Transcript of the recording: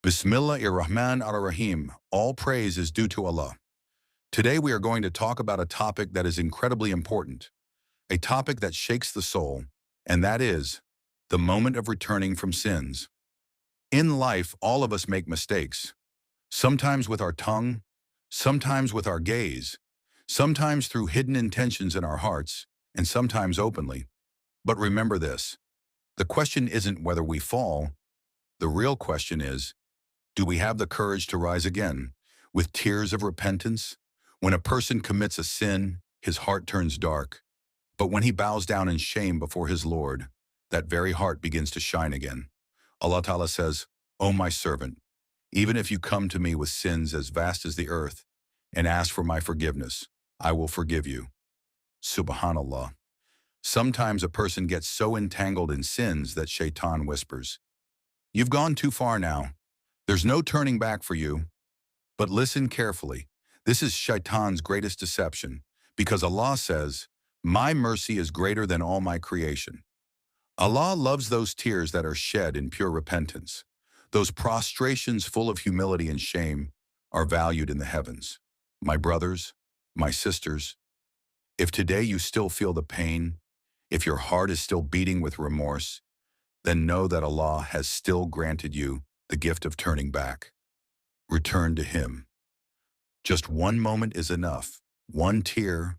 Bismillahir-Rahman-ar-Rahim. All praise is due to Allah. Today we are going to talk about a topic that is incredibly important, a topic that shakes the soul, and that is the moment of returning from sins. In life, all of us make mistakes, sometimes with our tongue, sometimes with our gaze, sometimes through hidden intentions in our hearts, and sometimes openly. But remember this, the question isn't whether we fall. The real question is, do we have the courage to rise again with tears of repentance? When a person commits a sin, his heart turns dark. But when he bows down in shame before his Lord, that very heart begins to shine again. Allah Ta'ala says, "O my servant, even if you come to me with sins as vast as the earth and ask for my forgiveness, I will forgive you." Subhanallah. Sometimes a person gets so entangled in sins that Shaitan whispers, "You've gone too far now. There's no turning back for you." But listen carefully. This is Shaitan's greatest deception, because Allah says, "My mercy is greater than all my creation." Allah loves those tears that are shed in pure repentance. Those prostrations full of humility and shame are valued in the heavens. My brothers, my sisters, if today you still feel the pain, if your heart is still beating with remorse, then know that Allah has still granted you the gift of turning back. Return to Him. Just one moment is enough. One tear,